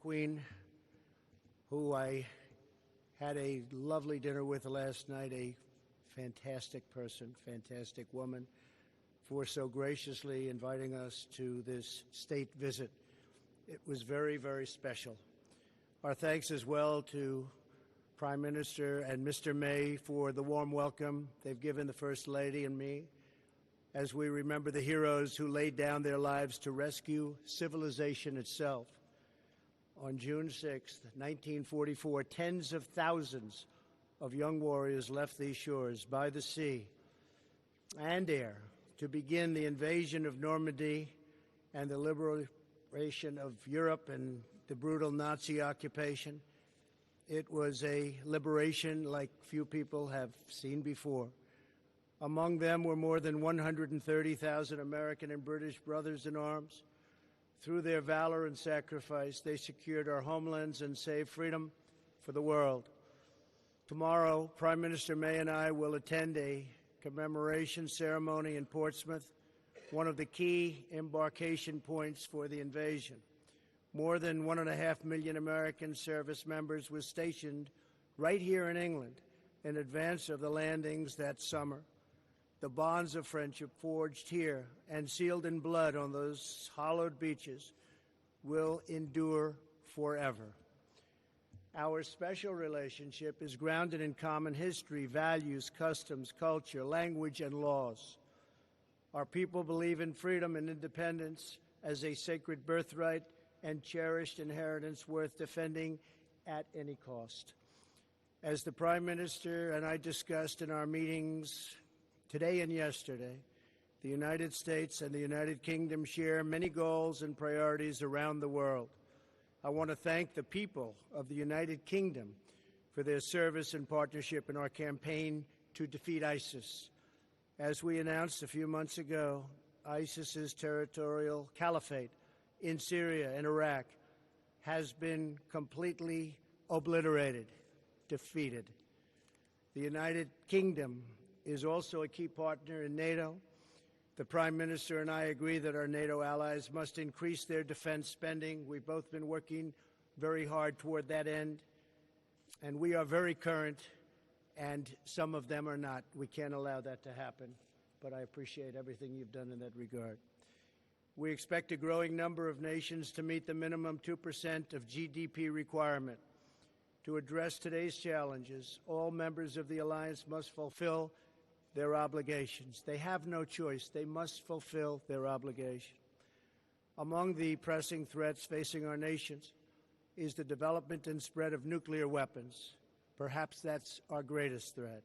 Queen, who I had a lovely dinner with last night, a fantastic person, fantastic woman, for so graciously inviting us to this state visit. It was very, very special. Our thanks as well to Prime Minister and Mr. May for the warm welcome they've given the First Lady and me as we remember the heroes who laid down their lives to rescue civilization itself. On June 6, 1944, tens of thousands of young warriors left these shores by the sea and air to begin the invasion of Normandy and the liberation of Europe and the brutal Nazi occupation. It was a liberation like few people have seen before. Among them were more than 130,000 American and British brothers in arms. Through their valor and sacrifice, they secured our homelands and saved freedom for the world. Tomorrow, Prime Minister May and I will attend a commemoration ceremony in Portsmouth, one of the key embarkation points for the invasion. More than 1.5 million American service members were stationed right here in England in advance of the landings that summer. The bonds of friendship forged here and sealed in blood on those hallowed beaches will endure forever. Our special relationship is grounded in common history, values, customs, culture, language, and laws. Our people believe in freedom and independence as a sacred birthright and cherished inheritance worth defending at any cost. As the Prime Minister and I discussed in our meetings today and yesterday, the United States and the United Kingdom share many goals and priorities around the world. I want to thank the people of the United Kingdom for their service and partnership in our campaign to defeat ISIS. As we announced a few months ago, ISIS's territorial caliphate in Syria and Iraq has been completely obliterated, defeated. The United Kingdom is also a key partner in NATO. The Prime Minister and I agree that our NATO allies must increase their defense spending. We've both been working very hard toward that end, and we are very current, and some of them are not. We can't allow that to happen, but I appreciate everything you've done in that regard. We expect a growing number of nations to meet the minimum 2% of GDP requirement. To address today's challenges, all members of the alliance must fulfill their obligations. They have no choice. They must fulfill their obligation. Among the pressing threats facing our nations is the development and spread of nuclear weapons. Perhaps that's our greatest threat.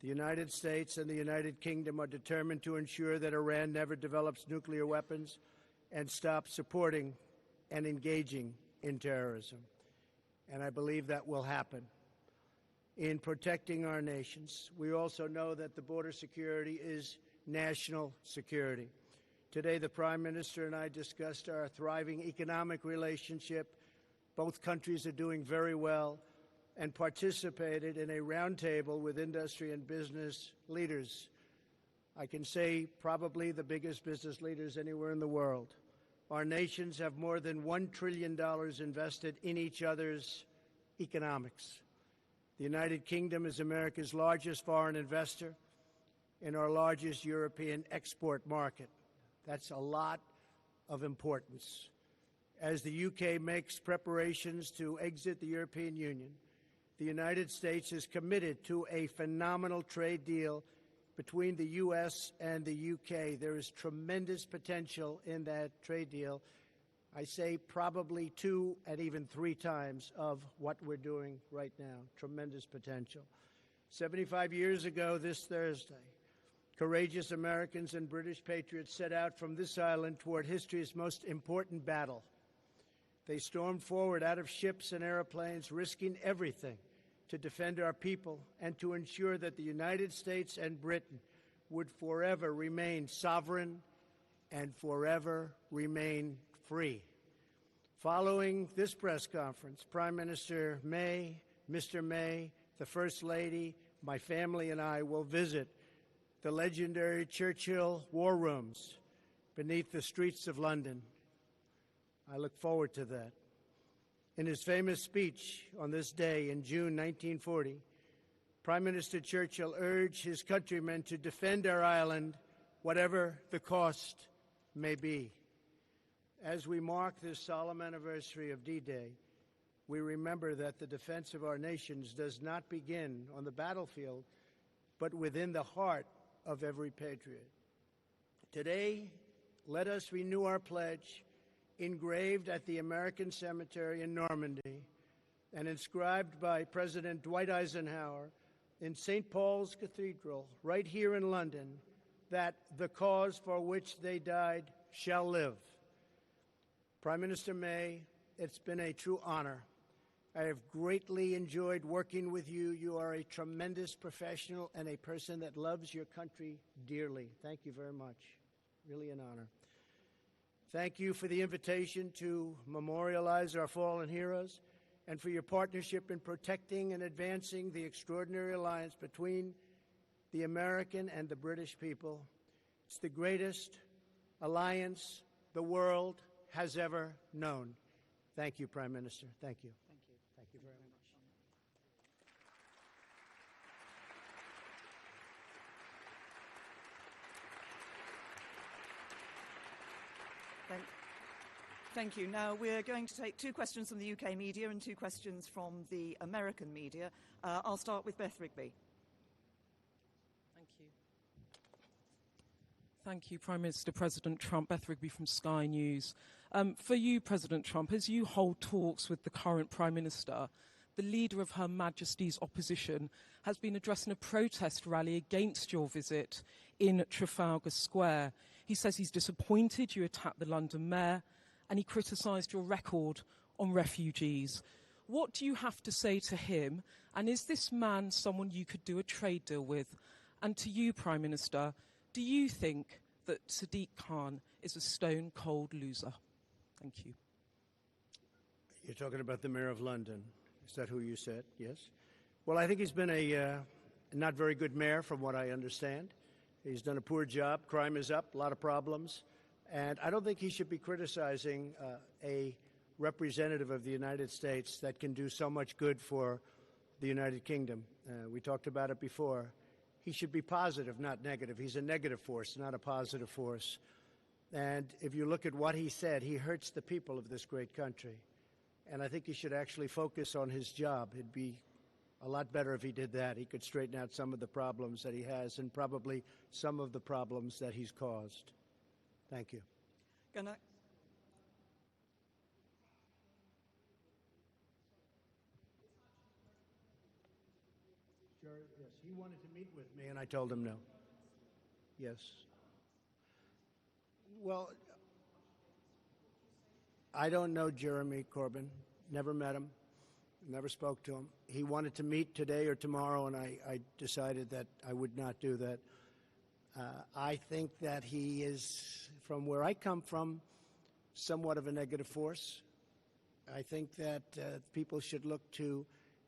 The United States and the United Kingdom are determined to ensure that Iran never develops nuclear weapons and stops supporting and engaging in terrorism. And I believe that will happen. In protecting our nations, we also know that the border security is national security. Today, the Prime Minister and I discussed our thriving economic relationship. Both countries are doing very well, and participated in a roundtable with industry and business leaders. I can say probably the biggest business leaders anywhere in the world. Our nations have more than $1 trillion invested in each other's economics. The United Kingdom is America's largest foreign investor and our largest European export market. That's a lot of importance. As the UK makes preparations to exit the European Union, the United States is committed to a phenomenal trade deal between the U.S. and the UK. There is tremendous potential in that trade deal. I say probably 2 and even 3 times of what we're doing right now. Tremendous potential. 75 years ago this Thursday, courageous Americans and British patriots set out from this island toward history's most important battle. They stormed forward out of ships and airplanes, risking everything to defend our people and to ensure that the United States and Britain would forever remain sovereign and forever remain free. Following this press conference, Prime Minister May, Mr. May, the First Lady, my family and I will visit the legendary Churchill War Rooms beneath the streets of London. I look forward to that. In his famous speech on this day in June 1940, Prime Minister Churchill urged his countrymen to defend our island, whatever the cost may be. As we mark this solemn anniversary of D-Day, we remember that the defense of our nations does not begin on the battlefield, but within the heart of every patriot. Today, let us renew our pledge, engraved at the American Cemetery in Normandy and inscribed by President Dwight Eisenhower in St. Paul's Cathedral, right here in London, that the cause for which they died shall live. Prime Minister May, it's been a true honor. I have greatly enjoyed working with you. You are a tremendous professional and a person that loves your country dearly. Thank you very much. Really an honor. Thank you for the invitation to memorialize our fallen heroes and for your partnership in protecting and advancing the extraordinary alliance between the American and the British people. It's the greatest alliance the world has ever known. Thank you, Prime Minister. Thank you. Thank you. Thank you very much. Thank you. Now we're going to take 2 questions from the UK media and 2 questions from the American media. I'll start with Beth Rigby. Thank you. Thank you, Prime Minister President Trump. Beth Rigby from Sky News. For you, President Trump, as you hold talks with the current Prime Minister, the leader of Her Majesty's opposition has been addressing a protest rally against your visit in Trafalgar Square. He says he's disappointed you attacked the London mayor, and he criticised your record on refugees. What do you have to say to him? And is this man someone you could do a trade deal with? And to you, Prime Minister, do you think that Sadiq Khan is a stone-cold loser? Thank you. You're talking about the Mayor of London. Is that who you said? Yes? Well, I think he's been a not very good mayor, from what I understand. He's done a poor job. Crime is up, a lot of problems. And I don't think he should be criticizing a representative of the United States that can do so much good for the United Kingdom. We talked about it before. He should be positive, not negative. He's a negative force, not a positive force. And if you look at what he said, he hurts the people of this great country. And I think he should actually focus on his job. It'd be a lot better if he did that. He could straighten out some of the problems that he has and probably some of the problems that he's caused. Thank you. Gonna... Sure, yes. He wanted to meet with me, and I told him no. Yes. Well, I don't know Jeremy Corbyn. Never met him. Never spoke to him. He wanted to meet today or tomorrow, and I decided that I would not do that. I think that he is, from where I come from, somewhat of a negative force. I think that people should look to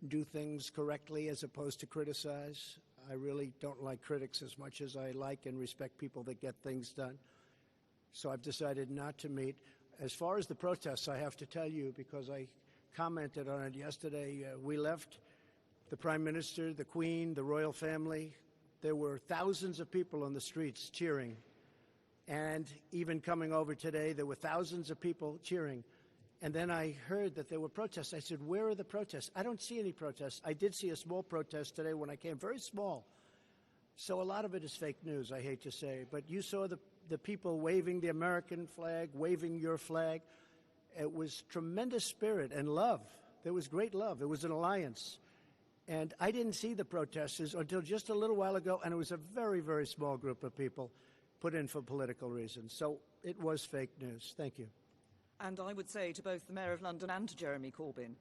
do things correctly as opposed to criticize. I really don't like critics as much as I like and respect people that get things done. So I've decided not to meet. As far as the protests, I have to tell you, because I commented on it yesterday, we left the Prime Minister, the Queen, the royal family. There were thousands of people on the streets cheering. And even coming over today, there were thousands of people cheering. And then I heard that there were protests. I said, where are the protests? I don't see any protests. I did see a small protest today when I came, very small. So a lot of it is fake news, I hate to say. But you saw the people waving the American flag, waving your flag. It was tremendous spirit and love. There was great love. It was an alliance. And I didn't see the protesters until just a little while ago, and it was a very, very small group of people put in for political reasons. So it was fake news. Thank you. And I would say to both the Mayor of London and to Jeremy Corbyn,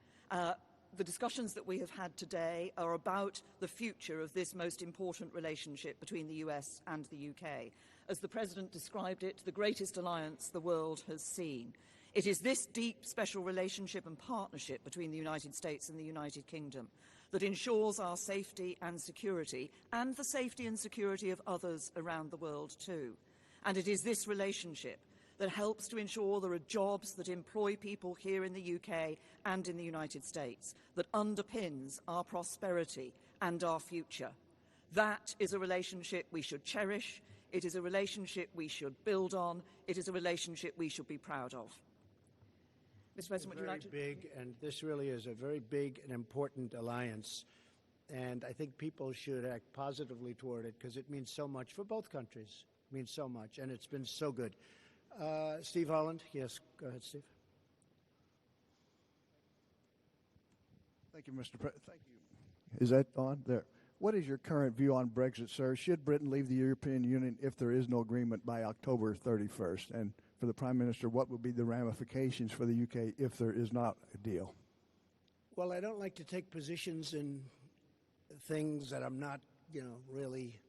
the discussions that we have had today are about the future of this most important relationship between the US and the UK. As the President described it, the greatest alliance the world has seen. It is this deep, special relationship and partnership between the United States and the United Kingdom that ensures our safety and security, and the safety and security of others around the world too. And it is this relationship that helps to ensure there are jobs that employ people here in the UK and in the United States, that underpins our prosperity and our future. That is a relationship we should cherish. It is a relationship we should build on. It is a relationship we should be proud of. Mr. President, would you like to... Big, and this really is a very big and important alliance. And I think people should act positively toward it because it means so much for both countries. It means so much, and it's been so good. Steve Holland, yes, go ahead, Steve. Thank you, Mr. President. Thank you. Is that on? There. What is your current view on Brexit, sir? Should Britain leave the European Union if there is no agreement by October 31st? And for the Prime Minister, what would be the ramifications for the UK if there is not a deal? Well, I don't like to take positions in things that I'm not, really.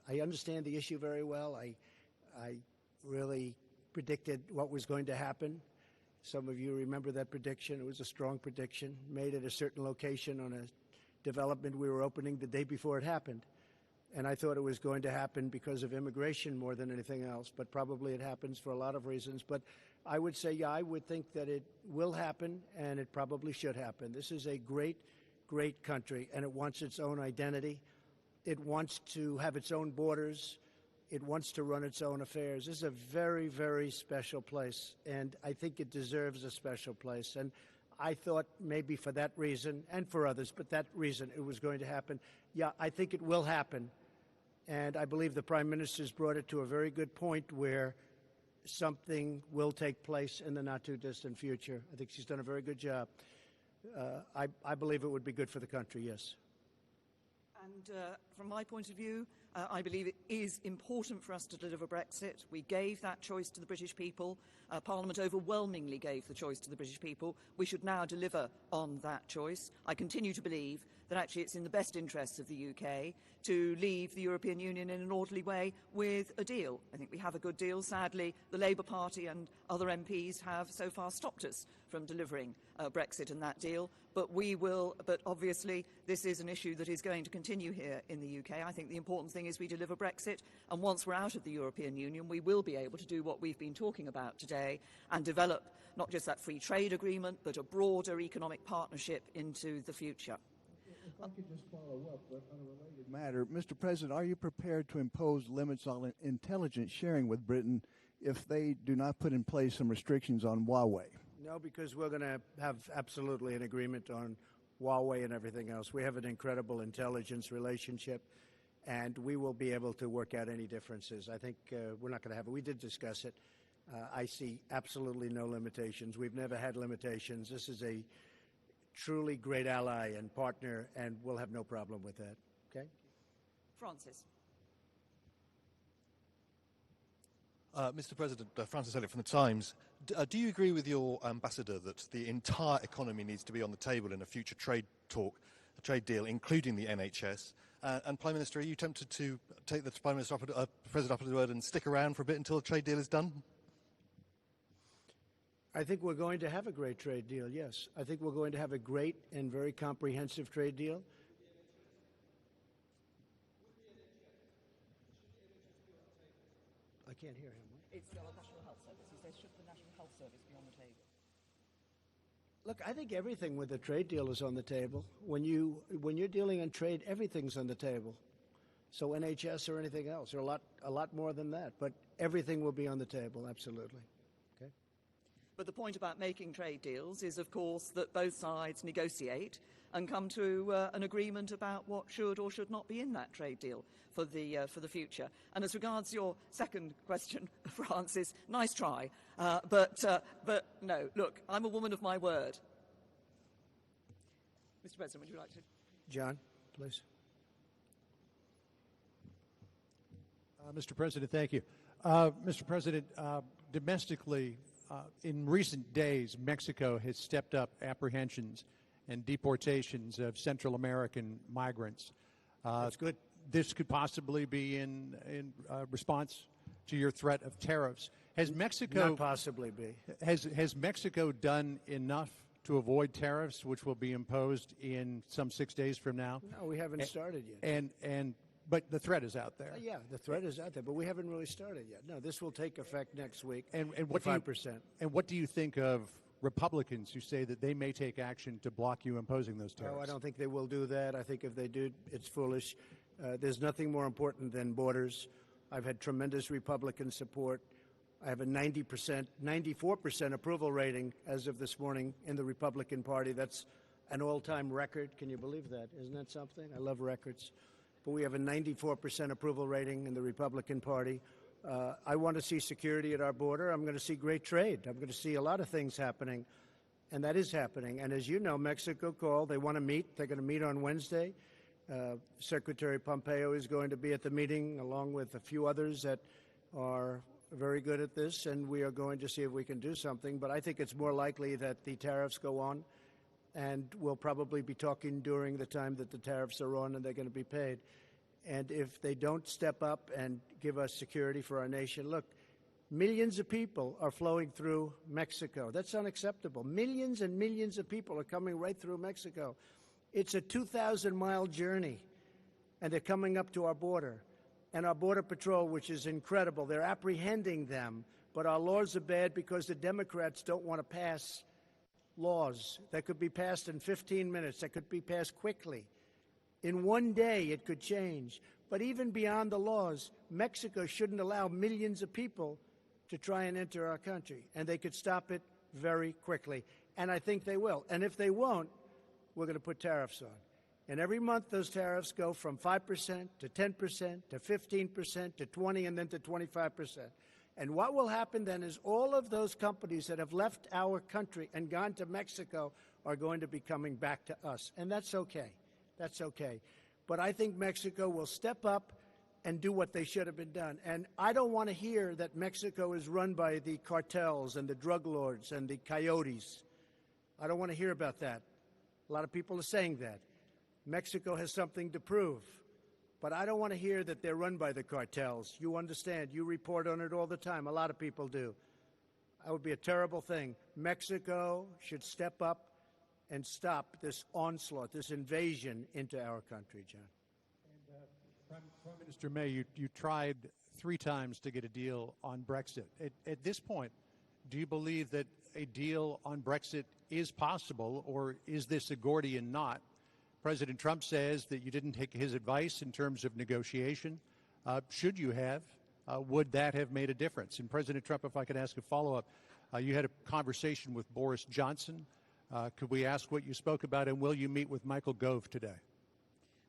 I understand the issue very well. I really predicted what was going to happen. Some of you remember that prediction. It was a strong prediction made at a certain location on a development we were opening the day before it happened. And I thought it was going to happen because of immigration more than anything else, but probably it happens for a lot of reasons. But I would say, yeah, I would think that it will happen, and it probably should happen. This is a great, great country, and it wants its own identity. It wants to have its own borders. It wants to run its own affairs. This is a very, very special place, and I think it deserves a special place. And I thought maybe for that reason, and for others, but that reason it was going to happen. Yeah, I think it will happen. And I believe the Prime Minister's brought it to a very good point where something will take place in the not-too-distant future. I think she's done a very good job. I believe it would be good for the country, yes. And from my point of view, I believe it is important for us to deliver Brexit. We gave that choice to the British people. Parliament overwhelmingly gave the choice to the British people. We should now deliver on that choice. I continue to believe that actually it's in the best interests of the UK to leave the European Union in an orderly way with a deal. I think we have a good deal. Sadly, the Labour Party and other MPs have so far stopped us from delivering Brexit and that deal. But we will, but obviously this is an issue that is going to continue here in the UK. I think the important thing is we deliver Brexit, and once we're out of the European Union, we will be able to do what we've been talking about today and develop not just that free trade agreement, but a broader economic partnership into the future. If I could just follow up on a related matter. Mr. President, are you prepared to impose limits on intelligence sharing with Britain if they do not put in place some restrictions on Huawei? No, because we're going to have absolutely an agreement on Huawei and everything else. We have an incredible intelligence relationship, and we will be able to work out any differences. I think we're not going to have it. We did discuss it. I see absolutely no limitations. We've never had limitations. This is a truly great ally and partner, and we'll have no problem with that. Okay? Francis. Mr. President, Francis Elliott from The Times. Do you agree with your ambassador that the entire economy needs to be on the table in a future trade talk, a trade deal, including the NHS? And Prime Minister, are you tempted to take the Prime Minister President up at his word and stick around for a bit until the trade deal is done? I think we're going to have a great trade deal, yes. I think we're going to have a great and very comprehensive trade deal. I can't hear him. It's the National Health Service. He says, should the National Health Service be on the table? Look, I think everything with the trade deal is on the table. When you're dealing in trade, everything's on the table. So NHS or anything else, or a lot more than that. But everything will be on the table, absolutely. Okay. But the point about making trade deals is, of course, that both sides negotiate and come to an agreement about what should or should not be in that trade deal for the future. And as regards your second question, Francis, nice try, but no. Look, I'm a woman of my word. Mr. President, would you like to? John, please. Mr. President, thank you. Mr. President, domestically, in recent days, Mexico has stepped up apprehensions and deportations of Central American migrants. That's good. This could possibly be in response to your threat of tariffs. Has Mexico Not possibly be. Has Mexico done enough to avoid tariffs, which will be imposed in some 6 days from now? No, we haven't started yet. And But the threat is out there. Yeah, the threat is out there, but we haven't really started yet. No, this will take effect next week. And what do you, 5%. and what do you think of Republicans who say that they may take action to block you imposing those tariffs? No, I don't think they will do that. I think if they do, it's foolish. There's nothing more important than borders. I've had tremendous Republican support. I have a 94% approval rating as of this morning in the Republican Party. That's an all-time record. Can you believe that? Isn't that something? I love records. But we have a 94% approval rating in the Republican Party. I want to see security at our border. I'm going to see great trade. I'm going to see a lot of things happening, and that is happening. And as you know, Mexico called. They want to meet. They're going to meet on Wednesday. Secretary Pompeo is going to be at the meeting, along with a few others that are very good at this, and we are going to see if we can do something. But I think it's more likely that the tariffs go on, and we'll probably be talking during the time that the tariffs are on and they're going to be paid. And if they don't step up and give us security for our nation, look, millions of people are flowing through Mexico. That's unacceptable. Millions and millions of people are coming right through Mexico. It's a 2,000-mile journey, and they're coming up to our border. And our Border Patrol, which is incredible, they're apprehending them. But our laws are bad because the Democrats don't want to pass laws that could be passed in 15 minutes, that could be passed quickly. In one day, it could change. But even beyond the laws, Mexico shouldn't allow millions of people to try and enter our country. And they could stop it very quickly. And I think they will. And if they won't, we're going to put tariffs on. And every month, those tariffs go from 5% to 10% to 15% to 20% and then to 25%. And what will happen then is all of those companies that have left our country and gone to Mexico are going to be coming back to us. And that's okay. That's okay. But I think Mexico will step up and do what they should have been done. And I don't want to hear that Mexico is run by the cartels and the drug lords and the coyotes. I don't want to hear about that. A lot of people are saying that. Mexico has something to prove. But I don't want to hear that they're run by the cartels. You understand. You report on it all the time. A lot of people do. That would be a terrible thing. Mexico should step up and stop this onslaught, this invasion into our country, John. And, Prime Minister May, you tried 3 times to get a deal on Brexit. At this point, do you believe that a deal on Brexit is possible, or is this a Gordian knot? President Trump says that you didn't take his advice in terms of negotiation. Should you have, would that have made a difference? And President Trump, if I could ask a follow-up, you had a conversation with Boris Johnson. Could we ask what you spoke about, and will you meet with Michael Gove today?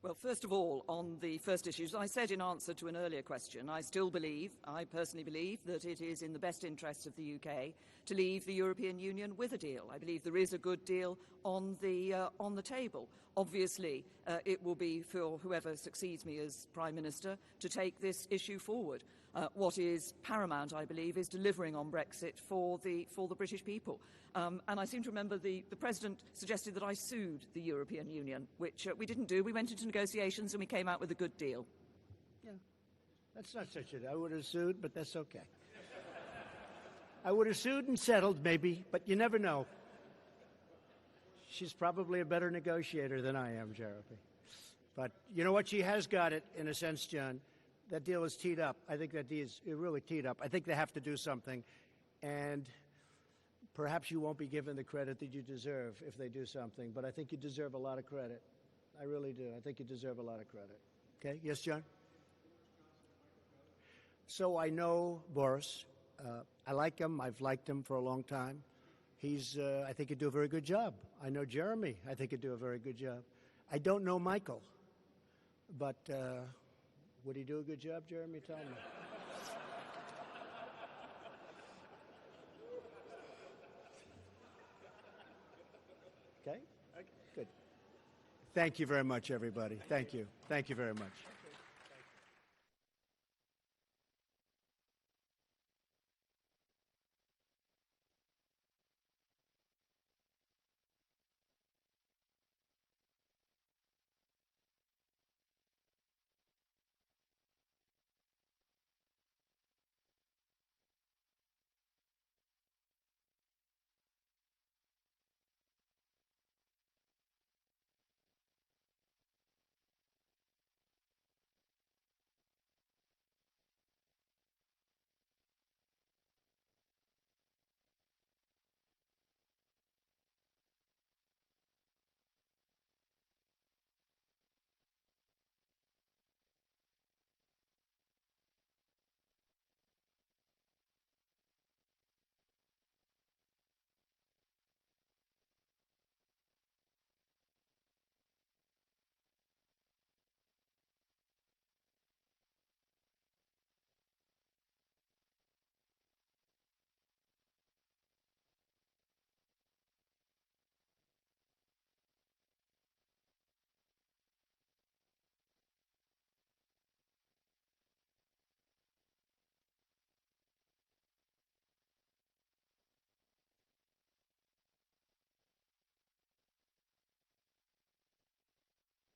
Well, first of all, on the first issues, I said in answer to an earlier question, I personally believe, that it is in the best interests of the UK to leave the European Union with a deal. I believe there is a good deal on the table. Obviously, it will be for whoever succeeds me as Prime Minister to take this issue forward. What is paramount, I believe, is delivering on Brexit for the British people. And I seem to remember the President suggested that I sued the European Union, which we didn't do. We went into negotiations and we came out with a good deal. Yeah, that's not such a... I would have sued, but that's okay. I would have sued and settled, maybe, but you never know. She's probably a better negotiator than I am, Jeremy. But you know what? She has got it, in a sense, John. That deal is teed up. I think that deal is really teed up. I think they have to do something. And perhaps you won't be given the credit that you deserve if they do something. But I think you deserve a lot of credit. I really do. I think you deserve a lot of credit. Okay? Yes, John? So I know Boris. I like him. I've liked him for a long time. I think he'd do a very good job. I know Jeremy. I think he'd do a very good job. I don't know Michael. But... would he do a good job, Jeremy? Tell me. Okay? Good. Thank you very much, everybody. Thank you. Thank you very much.